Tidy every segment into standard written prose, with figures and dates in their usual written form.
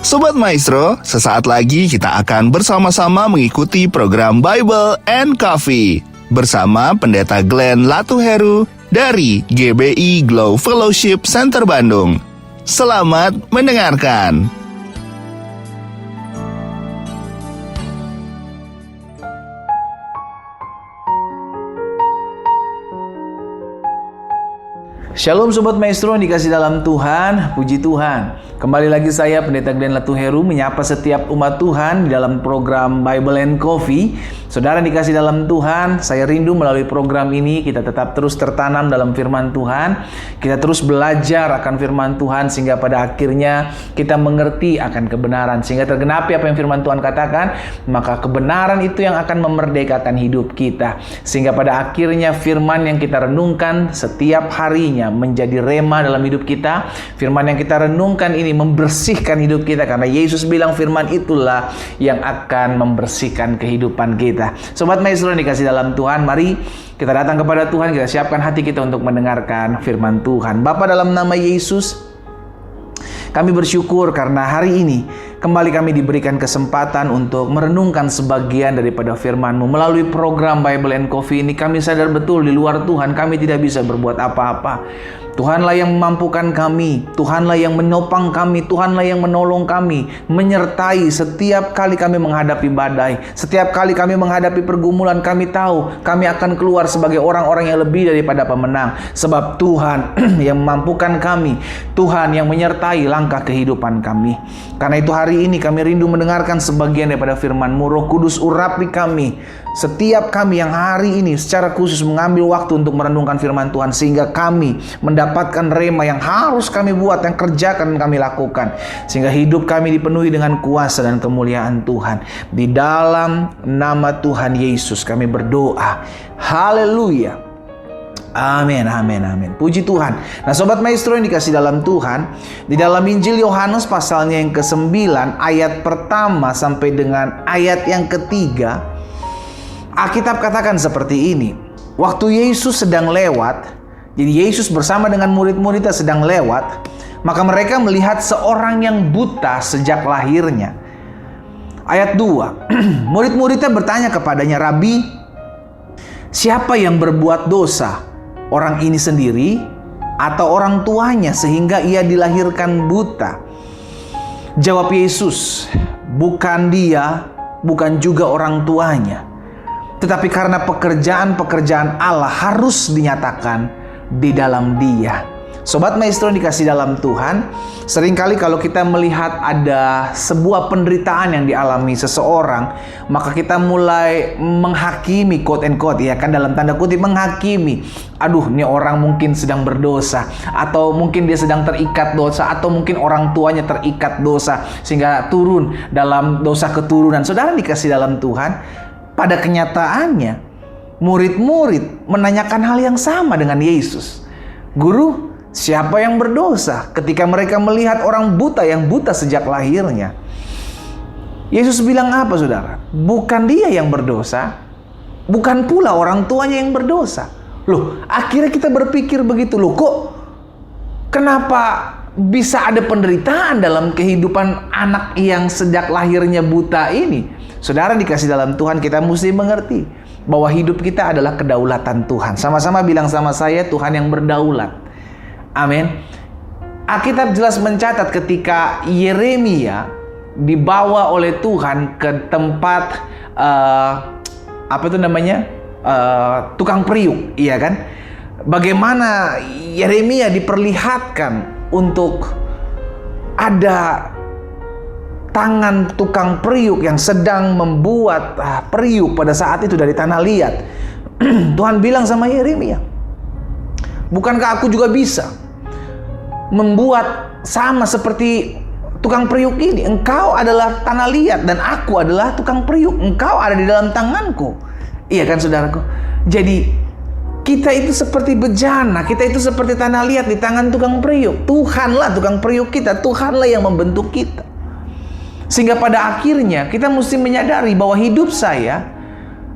Sobat Maestro, sesaat lagi kita akan bersama-sama mengikuti program Bible and Coffee bersama Pendeta Glenn Latuheru dari GBI Glow Fellowship Center Bandung. Selamat mendengarkan. Shalom Sobat Maestro yang dikasih dalam Tuhan, puji Tuhan. Kembali lagi saya Pendeta Glenn Latuheru menyapa setiap umat Tuhan di dalam program Bible and Coffee. Saudara yang dikasih dalam Tuhan, saya rindu melalui program ini kita tetap terus tertanam dalam firman Tuhan. Kita terus belajar akan firman Tuhan sehingga pada akhirnya kita mengerti akan kebenaran. Sehingga tergenapi apa yang firman Tuhan katakan, maka kebenaran itu yang akan memerdekakan hidup kita. Sehingga pada akhirnya firman yang kita renungkan setiap harinya menjadi rema dalam hidup kita. Firman yang kita renungkan ini membersihkan hidup kita, karena Yesus bilang firman itulah yang akan membersihkan kehidupan kita. Sobat Maestro yang dikasih dalam Tuhan, mari kita datang kepada Tuhan, kita siapkan hati kita untuk mendengarkan firman Tuhan. Bapa, dalam nama Yesus, kami bersyukur karena hari ini kembali kami diberikan kesempatan untuk merenungkan sebagian daripada firman-Mu. Melalui program Bible and Coffee ini kami sadar betul di luar Tuhan kami tidak bisa berbuat apa-apa. Tuhanlah yang memampukan kami, Tuhanlah yang menopang kami, Tuhanlah yang menolong kami, menyertai setiap kali kami menghadapi badai, setiap kali kami menghadapi pergumulan. Kami tahu kami akan keluar sebagai orang-orang yang lebih daripada pemenang, sebab Tuhan yang memampukan kami, Tuhan yang menyertai langkah kehidupan kami. Karena itu hari ini kami rindu mendengarkan sebagian daripada firman-Mu. Roh Kudus, urapi kami, setiap kami yang hari ini secara khusus mengambil waktu untuk merenungkan firman Tuhan, sehingga kami mendapatkan rema yang harus kami buat, yang kerjakan dan kami lakukan, sehingga hidup kami dipenuhi dengan kuasa dan kemuliaan Tuhan. Di dalam nama Tuhan Yesus kami berdoa. Haleluya. Amin, amin, amin. Puji Tuhan. Nah, Sobat Maestro yang dikasih dalam Tuhan, di dalam Injil Yohanes pasalnya yang ke-9, ayat pertama sampai dengan ayat yang ketiga, Alkitab katakan seperti ini. Waktu Yesus sedang lewat, jadi Yesus bersama dengan murid-muridnya sedang lewat, maka mereka melihat seorang yang buta sejak lahirnya. Ayat 2, murid-muridnya bertanya kepadanya, Rabi, siapa yang berbuat dosa? Orang ini sendiri atau orang tuanya sehingga ia dilahirkan buta? Jawab Yesus, bukan dia, bukan juga orang tuanya, tetapi karena pekerjaan-pekerjaan Allah harus dinyatakan di dalam dia. Sobat Maestro yang dikasih dalam Tuhan, seringkali kalau kita melihat ada sebuah penderitaan yang dialami seseorang, maka kita mulai menghakimi, quote and quote, ya kan, dalam tanda kutip menghakimi. Aduh, ini orang mungkin sedang berdosa, atau mungkin dia sedang terikat dosa, atau mungkin orang tuanya terikat dosa sehingga turun dalam dosa keturunan. Saudara dikasih dalam Tuhan, pada kenyataannya murid-murid menanyakan hal yang sama dengan Yesus. Guru, siapa yang berdosa? Ketika mereka melihat orang buta yang buta sejak lahirnya. Yesus bilang apa, saudara? Bukan dia yang berdosa, bukan pula orang tuanya yang berdosa. Loh, akhirnya kita berpikir begitu. Loh, kok kenapa bisa ada penderitaan dalam kehidupan anak yang sejak lahirnya buta ini? Saudara dikasih dalam Tuhan, kita mesti mengerti bahwa hidup kita adalah kedaulatan Tuhan. Sama-sama bilang sama saya, Tuhan yang berdaulat. Amin. Alkitab jelas mencatat ketika Yeremia dibawa oleh Tuhan ke tempat tukang periuk, iya kan? Bagaimana Yeremia diperlihatkan untuk ada tangan tukang periuk yang sedang membuat periuk pada saat itu dari tanah liat. Tuhan bilang sama Yeremia, bukankah aku juga bisa membuat sama seperti tukang periuk ini? Engkau adalah tanah liat dan aku adalah tukang periuk. Engkau ada di dalam tanganku. Iya kan, saudaraku? Jadi kita itu seperti bejana, kita itu seperti tanah liat di tangan tukang periuk. Tuhanlah tukang periuk kita, Tuhanlah yang membentuk kita. Sehingga pada akhirnya kita mesti menyadari bahwa hidup saya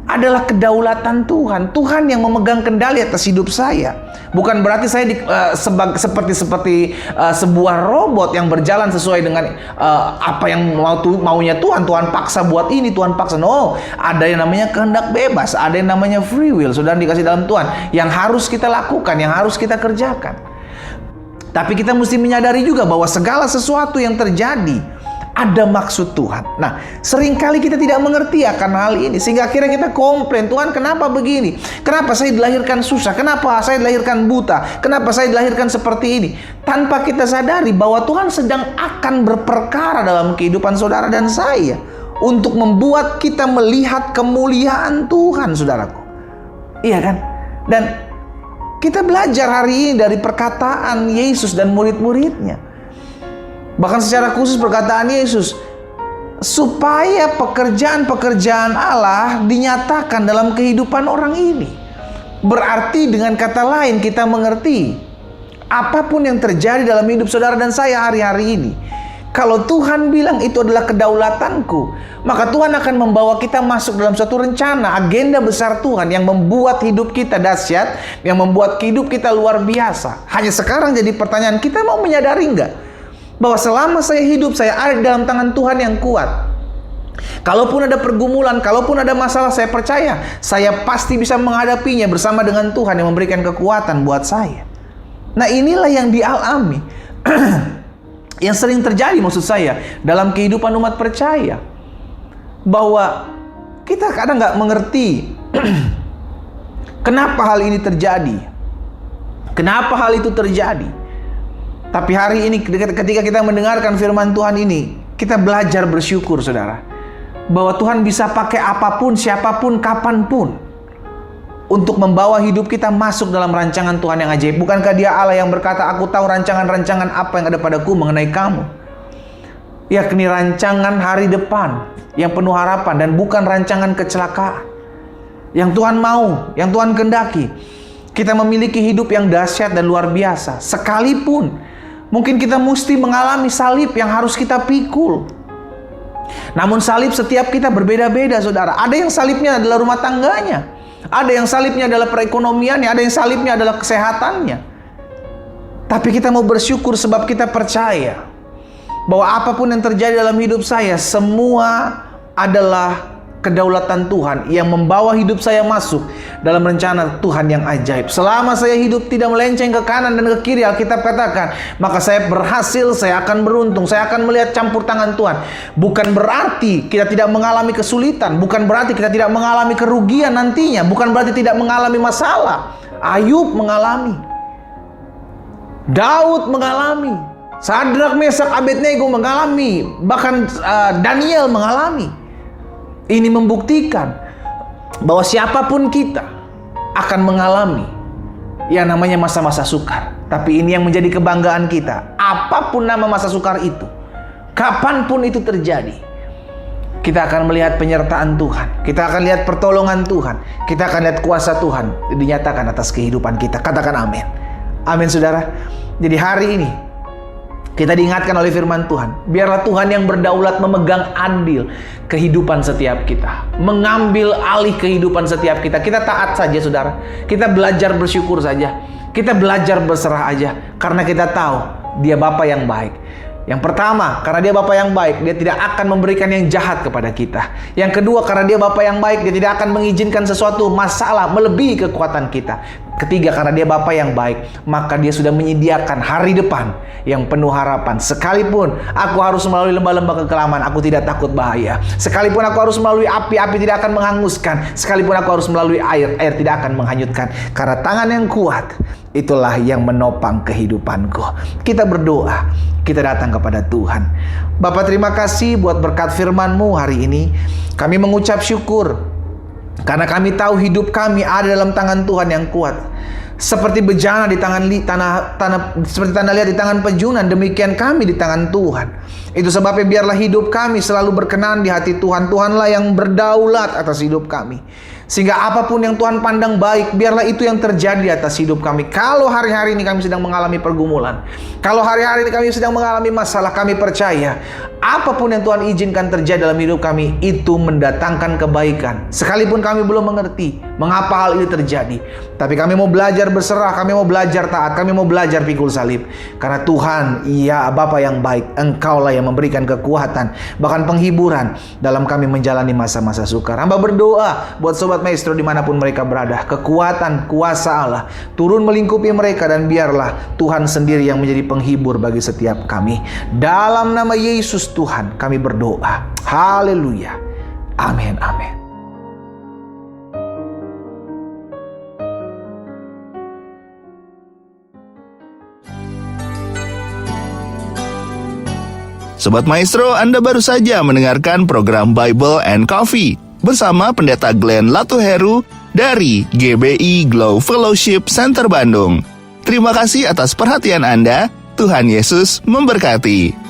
adalah kedaulatan Tuhan. Tuhan yang memegang kendali atas hidup saya. Bukan berarti saya seperti sebuah robot yang berjalan sesuai dengan apa yang maunya Tuhan. Tuhan paksa buat ini, Tuhan paksa. No, ada yang namanya kehendak bebas, ada yang namanya free will. Saudara dikasih dalam Tuhan, yang harus kita lakukan, yang harus kita kerjakan. Tapi kita mesti menyadari juga bahwa segala sesuatu yang terjadi ada maksud Tuhan. Nah, seringkali kita tidak mengerti akan hal ini, sehingga akhirnya kita komplain, Tuhan kenapa begini? Kenapa saya dilahirkan susah? Kenapa saya dilahirkan buta? Kenapa saya dilahirkan seperti ini? Tanpa kita sadari bahwa Tuhan sedang akan berperkara dalam kehidupan saudara dan saya, untuk membuat kita melihat kemuliaan Tuhan, saudaraku. Iya kan? Dan kita belajar hari ini dari perkataan Yesus dan murid-muridnya. Bahkan secara khusus perkataan Yesus, supaya pekerjaan-pekerjaan Allah dinyatakan dalam kehidupan orang ini. Berarti dengan kata lain kita mengerti, apapun yang terjadi dalam hidup saudara dan saya hari-hari ini, kalau Tuhan bilang itu adalah kedaulatanku, maka Tuhan akan membawa kita masuk dalam suatu rencana, agenda besar Tuhan yang membuat hidup kita dahsyat, yang membuat hidup kita luar biasa. Hanya sekarang jadi pertanyaan, kita mau menyadari enggak bahwa selama saya hidup, saya ada dalam tangan Tuhan yang kuat. Kalaupun ada pergumulan, kalaupun ada masalah, saya percaya saya pasti bisa menghadapinya bersama dengan Tuhan yang memberikan kekuatan buat saya. Nah, inilah yang dialami yang sering terjadi, maksud saya, dalam kehidupan umat percaya, bahwa kita kadang nggak mengerti kenapa hal ini terjadi, kenapa hal itu terjadi. Tapi hari ini ketika kita mendengarkan firman Tuhan ini, kita belajar bersyukur, saudara, bahwa Tuhan bisa pakai apapun, siapapun, kapanpun untuk membawa hidup kita masuk dalam rancangan Tuhan yang ajaib. Bukankah Dia Allah yang berkata, aku tahu rancangan-rancangan apa yang ada padaku mengenai kamu, yakni rancangan hari depan yang penuh harapan dan bukan rancangan kecelakaan. Yang Tuhan mau, yang Tuhan kehendaki, kita memiliki hidup yang dahsyat dan luar biasa. Sekalipun mungkin kita mesti mengalami salib yang harus kita pikul. Namun salib setiap kita berbeda-beda, saudara. Ada yang salibnya adalah rumah tangganya, ada yang salibnya adalah perekonomiannya, ada yang salibnya adalah kesehatannya. Tapi kita mau bersyukur sebab kita percaya bahwa apapun yang terjadi dalam hidup saya, semua adalah kedaulatan Tuhan yang membawa hidup saya masuk dalam rencana Tuhan yang ajaib. Selama saya hidup tidak melenceng ke kanan dan ke kiri, Alkitab katakan, maka saya berhasil, saya akan beruntung, saya akan melihat campur tangan Tuhan. Bukan berarti kita tidak mengalami kesulitan, bukan berarti kita tidak mengalami kerugian nantinya, bukan berarti tidak mengalami masalah. Ayub mengalami, Daud mengalami, Sadrak, Mesak, Abednego mengalami, bahkan Daniel mengalami. Ini membuktikan bahwa siapapun kita akan mengalami yang namanya masa-masa sukar. Tapi ini yang menjadi kebanggaan kita. Apapun nama masa sukar itu, kapanpun itu terjadi, kita akan melihat penyertaan Tuhan, kita akan lihat pertolongan Tuhan, kita akan lihat kuasa Tuhan dinyatakan atas kehidupan kita. Katakan amin. Amin, saudara. Jadi hari ini kita diingatkan oleh firman Tuhan, biarlah Tuhan yang berdaulat memegang andil kehidupan setiap kita, mengambil alih kehidupan setiap kita. Kita taat saja, saudara. Kita belajar bersyukur saja. Kita belajar berserah aja, karena kita tahu Dia Bapa yang baik. Yang pertama, karena Dia Bapa yang baik, Dia tidak akan memberikan yang jahat kepada kita. Yang kedua, karena Dia Bapa yang baik, Dia tidak akan mengizinkan sesuatu masalah melebihi kekuatan kita. Ketiga, karena Dia Bapa yang baik, maka Dia sudah menyediakan hari depan yang penuh harapan. Sekalipun aku harus melalui lembah-lembah kekelaman, aku tidak takut bahaya. Sekalipun aku harus melalui api, api tidak akan menghanguskan. Sekalipun aku harus melalui air, air tidak akan menghanyutkan. Karena tangan yang kuat, itulah yang menopang kehidupanku. Kita berdoa, kita datang kepada Tuhan. Bapa, terima kasih buat berkat firman-Mu hari ini. Kami mengucap syukur karena kami tahu hidup kami ada dalam tangan Tuhan yang kuat. Seperti bejana di tangan seperti tanda liat di tangan pejunan, demikian kami di tangan Tuhan. Itu sebabnya biarlah hidup kami selalu berkenan di hati Tuhan. Tuhanlah yang berdaulat atas hidup kami. Sehingga apapun yang Tuhan pandang baik, biarlah itu yang terjadi di atas hidup kami. Kalau hari-hari ini kami sedang mengalami pergumulan, kalau hari-hari ini kami sedang mengalami masalah, kami percaya apapun yang Tuhan izinkan terjadi dalam hidup kami, itu mendatangkan kebaikan. Sekalipun kami belum mengerti mengapa hal ini terjadi, tapi kami mau belajar berserah, kami mau belajar taat, kami mau belajar pikul salib. Karena Tuhan, ya Bapa yang baik, Engkaulah yang memberikan kekuatan, bahkan penghiburan dalam kami menjalani masa-masa sukar. Hamba berdoa buat Sobat Maestro dimanapun mereka berada, kekuatan, kuasa Allah turun melingkupi mereka, dan biarlah Tuhan sendiri yang menjadi penghibur bagi setiap kami. Dalam nama Yesus Tuhan kami berdoa. Haleluya. Amin, amin. Sobat Maestro, Anda baru saja mendengarkan program Bible and Coffee bersama Pendeta Glenn Latuheru dari GBI Glow Fellowship Center Bandung. Terima kasih atas perhatian Anda. Tuhan Yesus memberkati.